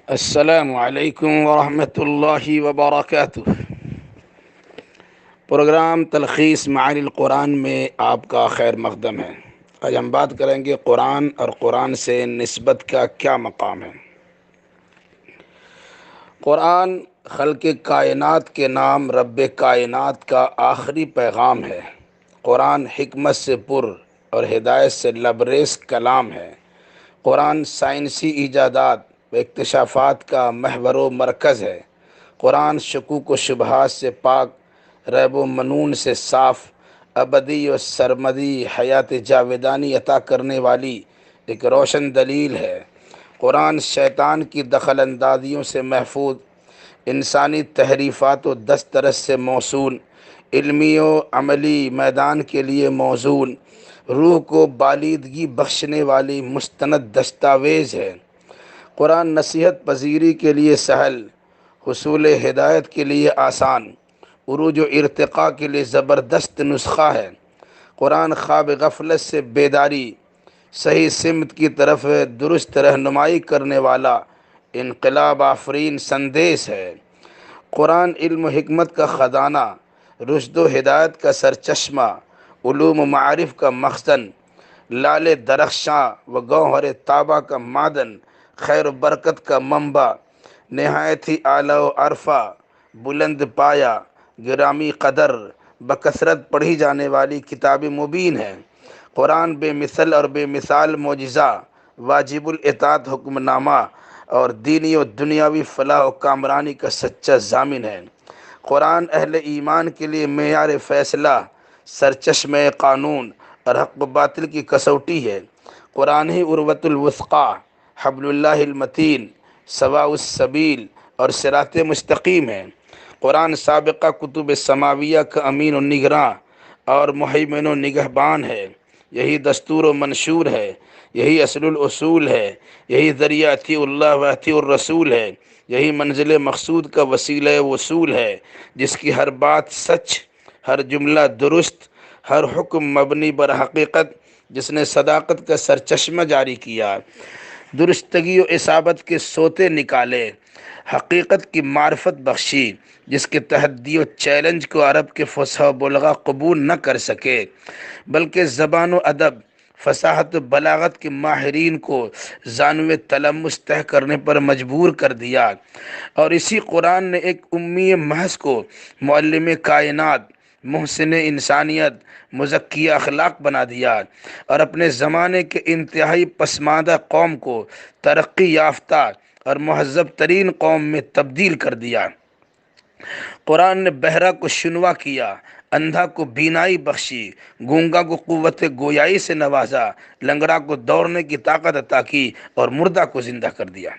السلام علیکم ورحمۃ اللہ وبرکاتہ۔ پروگرام تلخیص معانی القرآن میں آپ کا خیر مقدم ہے۔ آج ہم بات کریں گے قرآن اور قرآن سے نسبت کا کیا مقام ہے۔ قرآن خلق کائنات کے نام رب کائنات کا آخری پیغام ہے۔ قرآن حکمت سے پر اور ہدایت سے لبریز کلام ہے۔ قرآن سائنسی ایجادات و اکتشافات کا محور و مرکز ہے۔ قرآن شکوک و شبہات سے پاک، ریب و منون سے صاف، ابدی و سرمدی حیات جاویدانی عطا کرنے والی ایک روشن دلیل ہے۔ قرآن شیطان کی دخل اندازیوں سے محفوظ، انسانی تحریفات و دسترس سے موصول، علمی و عملی میدان کے لیے موزون، روح کو بالیدگی بخشنے والی مستند دستاویز ہے۔ قرآن نصیحت پذیری کے لیے سہل، حصول ہدایت کے لیے آسان، عروج و ارتقاء کے لیے زبردست نسخہ ہے۔ قرآن خواب غفلت سے بیداری، صحیح سمت کی طرف درست رہنمائی کرنے والا انقلاب آفرین سندیس ہے۔ قرآن علم و حکمت کا خزانہ، رشد و ہدایت کا سرچشمہ، علوم و معارف کا مخزن، لال درخشاں و گوہر طابہ کا معدن، خیر و برکت کا منبع، نہایت ہی اعلیٰ و عرفہ، بلند پایہ، گرامی قدر، بکثرت پڑھی جانے والی کتاب مبین ہے۔ قرآن بے مثل اور بے مثال معجزہ، واجب الاطاعت حکم نامہ اور دینی و دنیاوی فلاح و کامرانی کا سچا ضامن ہے۔ قرآن اہل ایمان کے لیے معیار فیصلہ، سرچشمہ قانون اور حق و باطل کی کسوٹی ہے۔ قرآن ہی عروۃ الوثقی، حبل اللہ المتین، سواء السبیل اور صراط مستقیم ہے۔ قرآن سابقہ کتب سماویہ کا امین و نگراں اور مہیمن و نگہبان ہے۔ یہی دستور و منشور ہے، یہی اصل الاصول ہے، یہی ذریعہ اطیع اللہ و اطیع الرسول ہے، یہی منزل مقصود کا وسیلہ وصول ہے، جس کی ہر بات سچ، ہر جملہ درست، ہر حکم مبنی بر حقیقت، جس نے صداقت کا سرچشمہ جاری کیا، درستگی و اصابت کے سوتے نکالے، حقیقت کی معرفت بخشی، جس کے تحدی و چیلنج کو عرب کے فصحا و بلغا قبول نہ کر سکے، بلکہ زبان و ادب، فصاحت و بلاغت کے ماہرین کو زانو تلمس طے کرنے پر مجبور کر دیا، اور اسی قرآن نے ایک امی محض کو معلم کائنات، محسن انسانیت، مزکی اخلاق بنا دیا، اور اپنے زمانے کے انتہائی پسماندہ قوم کو ترقی یافتہ اور مہذب ترین قوم میں تبدیل کر دیا۔ قرآن نے بہرا کو شنوا کیا، اندھا کو بینائی بخشی، گونگا کو قوت گویائی سے نوازا، لنگڑا کو دوڑنے کی طاقت عطا کی اور مردہ کو زندہ کر دیا۔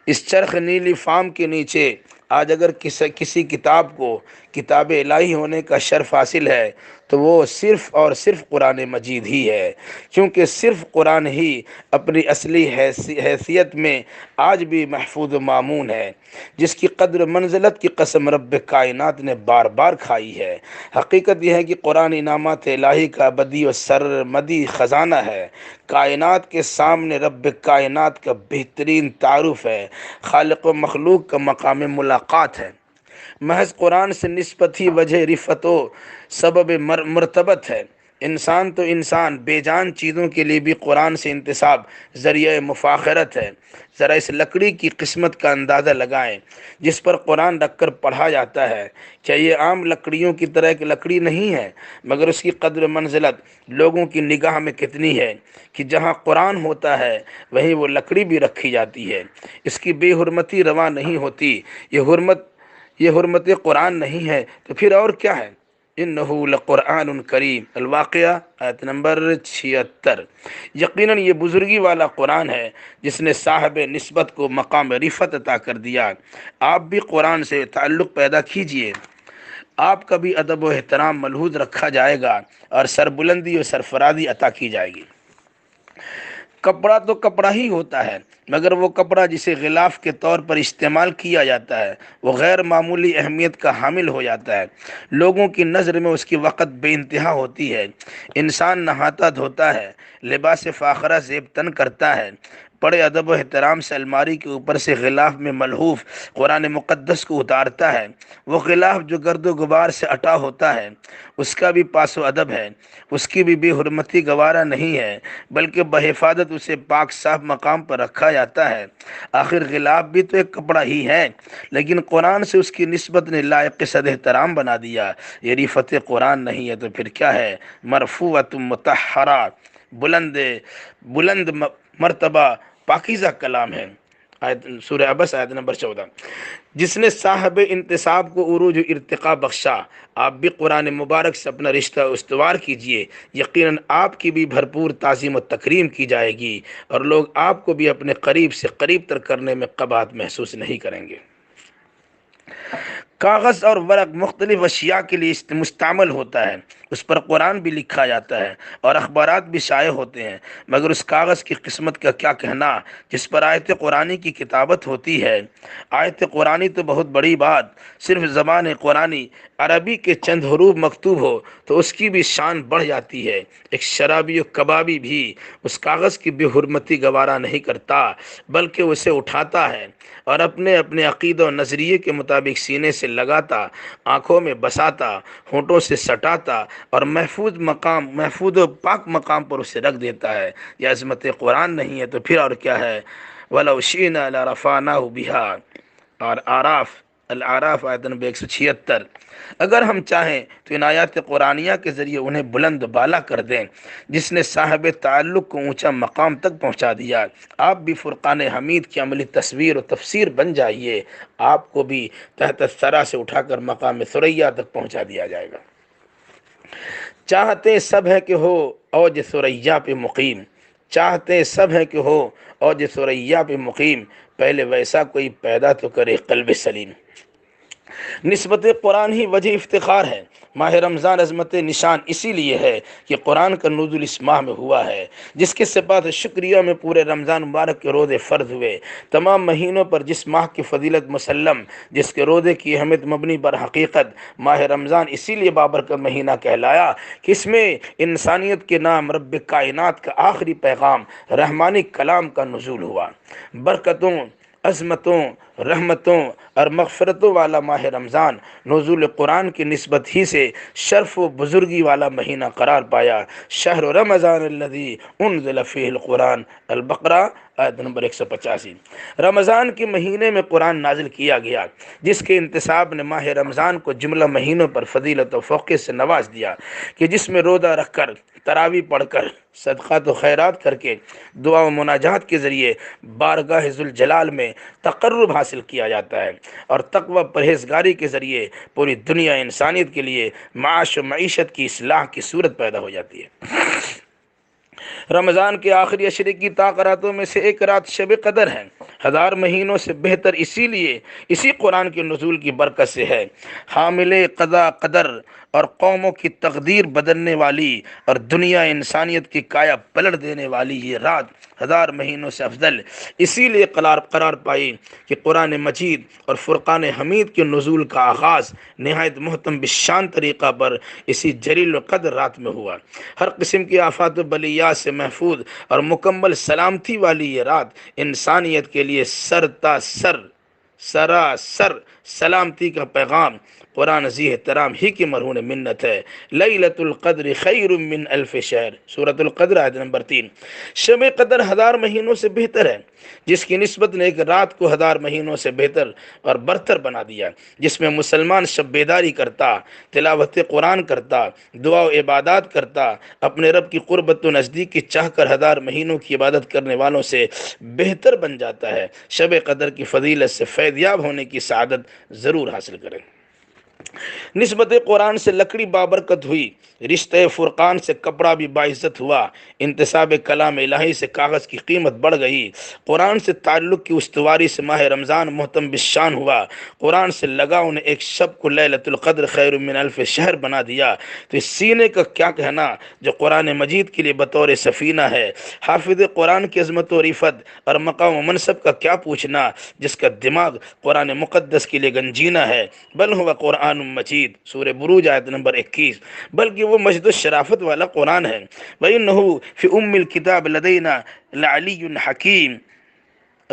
اس چرخ نیلی فام کے نیچے آج اگر کسی کتاب کو کتاب الہی ہونے کا شرف حاصل ہے تو وہ صرف اور صرف قرآن مجید ہی ہے، کیونکہ صرف قرآن ہی اپنی اصلی حیثیت میں آج بھی محفوظ و مامون ہے، جس کی قدر و منزلت کی قسم رب کائنات نے بار بار کھائی ہے۔ حقیقت یہ ہے کہ قرآن انعامات الہی کا ابدی و سرمدی خزانہ ہے۔ کائنات کے سامنے رب کائنات کا بہترین تعارف ہے، خالق و مخلوق کا مقام ملاقات ہے۔ محض قرآن سے نسبت ہی وجہ رفعت و سبب مرتبت ہے۔ انسان تو انسان، بے جان چیزوں کے لیے بھی قرآن سے انتساب ذریعہ مفاخرت ہے۔ ذرا اس لکڑی کی قسمت کا اندازہ لگائیں جس پر قرآن رکھ کر پڑھا جاتا ہے۔ کیا یہ عام لکڑیوں کی طرح ایک لکڑی نہیں ہے؟ مگر اس کی قدر و منزلت لوگوں کی نگاہ میں کتنی ہے کہ جہاں قرآن ہوتا ہے وہیں وہ لکڑی بھی رکھی جاتی ہے۔ اس کی بے حرمتی روا نہیں ہوتی۔ یہ حرمت قرآن نہیں ہے تو پھر اور کیا ہے؟ انہ لقرآن کریم، الواقعہ آیت نمبر 76۔ یقیناً یہ بزرگی والا قرآن ہے جس نے صاحب نسبت کو مقام رفعت عطا کر دیا۔ آپ بھی قرآن سے تعلق پیدا کیجئے، آپ کا بھی ادب و احترام ملحوظ رکھا جائے گا اور سربلندی و سرفرازی عطا کی جائے گی۔ کپڑا تو کپڑا ہی ہوتا ہے، مگر وہ کپڑا جسے غلاف کے طور پر استعمال کیا جاتا ہے وہ غیر معمولی اہمیت کا حامل ہو جاتا ہے۔ لوگوں کی نظر میں اس کی وقت بے انتہا ہوتی ہے۔ انسان نہاتا دھوتا ہے، لباس فاخرہ زیب تن کرتا ہے، بڑے ادب و احترام سے الماری کے اوپر سے غلاف میں ملحوف قرآن مقدس کو اتارتا ہے، وہ غلاف جو گرد و غبار سے اٹا ہوتا ہے اس کا بھی پاس و ادب ہے، اس کی بھی بے حرمتی گوارا نہیں ہے، بلکہ بحفاظت اسے پاک صاف مقام پر رکھا جاتا ہے۔ آخر غلاف بھی تو ایک کپڑا ہی ہے، لیکن قرآن سے اس کی نسبت نے لائق صد احترام بنا دیا۔ یہ رفت قرآن نہیں ہے تو پھر کیا ہے؟ مرفوعۃ مطہرہ، بلند بلند مرتبہ پاکیزہ کلام ہے۔ آیت سورہ عبس آیت نمبر 14۔ جس نے صاحب انتصاب کو عروج و ارتقا بخشا، آپ بھی قرآن مبارک سے اپنا رشتہ استوار کیجئے، یقیناً آپ کی بھی بھرپور تعظیم و تکریم کی جائے گی، اور لوگ آپ کو بھی اپنے قریب سے قریب تر کرنے میں قباحت محسوس نہیں کریں گے۔ کاغذ اور ورق مختلف اشیاء کے لیے مستعمل ہوتا ہے، اس پر قرآن بھی لکھا جاتا ہے اور اخبارات بھی شائع ہوتے ہیں، مگر اس کاغذ کی قسمت کا کیا کہنا جس پر آیت قرآنی کی کتابت ہوتی ہے۔ آیت قرآنی تو بہت بڑی بات، صرف زبان قرآنی عربی کے چند حروف مکتوب ہو تو اس کی بھی شان بڑھ جاتی ہے۔ ایک شرابی و کبابی بھی اس کاغذ کی بے حرمتی گوارا نہیں کرتا، بلکہ اسے اٹھاتا ہے اور اپنے عقیدہ و نظریے کے مطابق سینے سے لگاتا، آنکھوں میں بساتا، ہونٹوں سے سٹاتا اور محفوظ و پاک مقام پر اسے رکھ دیتا ہے۔ یہ عظمت قرآن نہیں ہے تو پھر اور کیا ہے؟ وَلَوْ شِئْنَا لَرَفَعْنَاهُ بِهَا، اور الاعراف آیت نمبر 176۔ اگر ہم چاہیں تو ان آیات قرآنیہ کے ذریعے انہیں بلند بالا کر دیں، جس نے صاحب تعلق کو اونچا مقام تک پہنچا دیا۔ آپ بھی فرقان حمید کی عملی تصویر و تفسیر بن جائیے، آپ کو بھی تحت الثری سے اٹھا کر مقام ثریا تک پہنچا دیا جائے گا۔ چاہتے سب ہے کہ ہو اوج ثریا پہ مقیم، چاہتے سب ہے کہ ہو اوج ثریا پہ مقیم، پہلے ویسا کوئی پیدا تو کرے قلب سلیم۔ نسبت قرآن ہی وجہ افتخار ہے۔ ماہ رمضان عظمت نشان اسی لیے ہے کہ قرآن کا نزول اس ماہ میں ہوا ہے، جس کے صفات شکریہ میں پورے رمضان مبارک کے روزے فرض ہوئے۔ تمام مہینوں پر جس ماہ کی فضیلت مسلم، جس کے روزے کی اہمیت مبنی بر حقیقت، ماہ رمضان اسی لیے بابرکت مہینہ کہلایا کہ اس میں انسانیت کے نام رب کائنات کا آخری پیغام رحمانی کلام کا نزول ہوا۔ برکتوں، عظمتوں، رحمتوں اور مغفرتوں والا ماہ رمضان نزول قرآن کی نسبت ہی سے شرف و بزرگی والا مہینہ قرار پایا۔ شہر رمضان الذی انزل فیہ القرآن، البقرہ آیت نمبر 185۔ رمضان کے مہینے میں قرآن نازل کیا گیا، جس کے انتصاب نے ماہ رمضان کو جملہ مہینوں پر فضیلت و فوقیت سے نواز دیا، کہ جس میں روزہ رکھ کر، تراویح پڑھ کر، صدقات و خیرات کر کے، دعا و مناجات کے ذریعے بارگاہ ذوالجلال میں تقرب حاصل کیا جاتا ہے، اور تقوی پرہیزگاری کے ذریعے پوری دنیا انسانیت کے لیے معاش و معیشت کی اصلاح کی صورت پیدا ہو جاتی ہے۔ رمضان کے آخری عشرے کی طاق راتوں میں سے ایک رات شب قدر ہے، ہزار مہینوں سے بہتر اسی لیے اسی قرآن کے نزول کی برکت سے ہے۔ حامل قضا قدر اور قوموں کی تقدیر بدلنے والی اور دنیا انسانیت کی کایا پلٹ دینے والی یہ رات ہزار مہینوں سے افضل اسی لیے قرار پائی کہ قرآن مجید اور فرقان حمید کے نزول کا آغاز نہایت محتم بشان طریقہ پر اسی جلیل القدر رات میں ہوا۔ ہر قسم کی آفات و بلیات سے محفوظ اور مکمل سلامتی والی یہ رات انسانیت کے لیے سراسر سلامتی کا پیغام قرآن ذی احترام ہی کی مرہون منت ہے۔ لیلۃ القدر خیر من الف شہر، سورۃ القدر آیت نمبر 3۔ شب قدر ہزار مہینوں سے بہتر ہے، جس کی نسبت نے ایک رات کو ہزار مہینوں سے بہتر اور برتر بنا دیا، جس میں مسلمان شب بیداری کرتا، تلاوت قرآن کرتا، دعا و عبادات کرتا، اپنے رب کی قربت و نزدیکی چاہ کر ہزار مہینوں کی عبادت کرنے والوں سے بہتر بن جاتا ہے۔ شب قدر کی فضیلت سے فیض یاب ہونے کی سعادت ضرور حاصل کریں۔ نسبت قرآن سے لکڑی بابرکت ہوئی، رشتہ فرقان سے کپڑا بھی باعزت ہوا، انتصاب کلام الہی سے کاغذ کی قیمت بڑھ گئی، قرآن سے تعلق کی استواری سے ماہ رمضان محتم بالشان ہوا، قرآن سے لگاؤ نے ایک شب کو لیلۃ القدر خیر من الف شہر بنا دیا، تو اس سینے کا کیا کہنا جو قرآن مجید کے لیے بطور سفینہ ہے۔ حافظ قرآن کی عظمت و رفت اور مقام و منصب کا کیا پوچھنا، جس کا دماغ قرآن مقدس کے لیے گنجینہ ہے۔ بل ہوا قرآن مجید، سورہ بروج آیت نمبر 21، بلکہ وہ مجد و شرافت والا قرآن ہے۔ وَإِنَّهُ فِي الكتاب لدينا لعلی حکیم،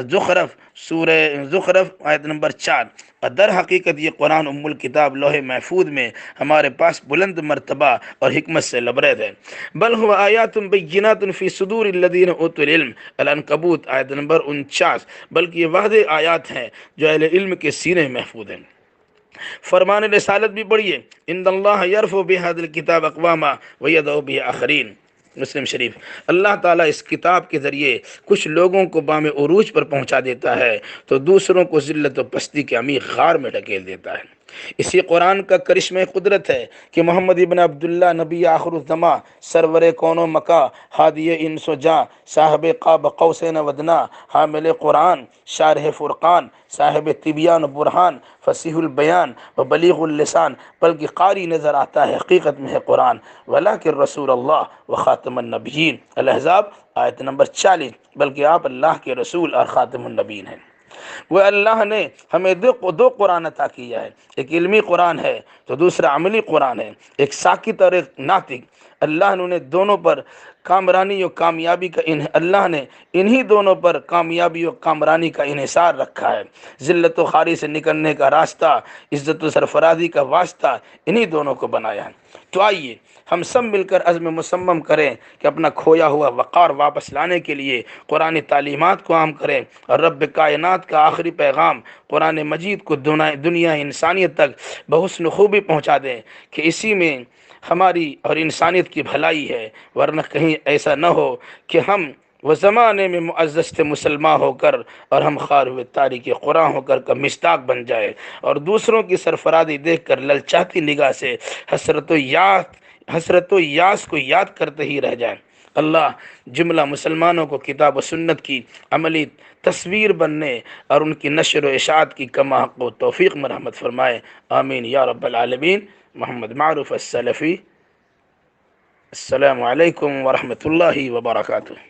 زخرف، سورہ زخرف آیت نمبر 4۔ اور در حقیقت یہ قرآن ام الکتاب لوح محفوظ میں ہمارے پاس بلند مرتبہ اور حکمت سے لبریز ہے۔ بل هو آیات بینات فی صدور الذین اوتوا العلم، العنکبوت آیت نمبر 49۔ بلکہ یہ واضح آیات ہیں جو اہل علم کے سینے میں محفوظ ہیں۔ فرمان رسالت بھی پڑھیے، ان اللہ یرفع بہذا الکتاب اقواما ویدعو بہ آخرین، مسلم شریف۔ اللہ تعالیٰ اس کتاب کے ذریعے کچھ لوگوں کو بام عروج پر پہنچا دیتا ہے تو دوسروں کو ذلت و پستی کے عمیق غار میں ڈھکیل دیتا ہے۔ اسی قرآن کا کرشمہ قدرت ہے کہ محمد ابن عبداللہ نبی آخر الزماں، سرور کون و مکہ، ہادی انس و جاں، صاحب قاب قوسین ودنا، حامل قرآن، شارح فرقان، صاحب طبیان و برہان، فصیح البیان و بلیغ اللسان، بلکہ قاری نظر آتا ہے حقیقت میں ہے قرآن، ولیکن رسول اللہ و خاتم النبیین، الاحزاب آیت نمبر 40۔ بلکہ آپ اللہ کے رسول اور خاتم النبیین ہیں۔ وہ اللہ نے ہمیں دو قرآن عطا کیا ہے، ایک علمی قرآن ہے تو دوسرا عملی قرآن ہے، ایک ساکت اور ایک ناطق۔ اللہ نے دونوں پر کامرانی و کامیابی کا اللہ نے انہی دونوں پر کامیابی و کامرانی کا انحصار رکھا ہے۔ ذلت و خواری سے نکلنے کا راستہ، عزت و سرفرازی کا واسطہ انہی دونوں کو بنایا ہے۔ تو آئیے ہم سب مل کر عزم مصمم کریں کہ اپنا کھویا ہوا وقار واپس لانے کے لیے قرآن تعلیمات کو عام کریں اور رب کائنات کا آخری پیغام قرآن مجید کو دنیا انسانیت تک بحسن خوبی پہنچا دیں کہ اسی میں ہماری اور انسانیت کی بھلائی ہے، ورنہ کہیں ایسا نہ ہو کہ ہم وہ زمانے میں معزز تھے مسلمان ہو کر اور ہم خوار ہوئے تاریک قرآن ہو کر کا مصداق بن جائے اور دوسروں کی سرفرازی دیکھ کر للچاتی نگاہ سے حسرت و یاس کو یاد کرتے ہی رہ جائیں۔ اللہ جملہ مسلمانوں کو کتاب و سنت کی عملی تصویر بننے اور ان کی نشر و اشاعت کی کما حق و توفیق میں رحمت فرمائے، آمین یا رب العالمین۔ محمد معروف السلفی۔ السلام علیکم ورحمۃ اللہ وبرکاتہ۔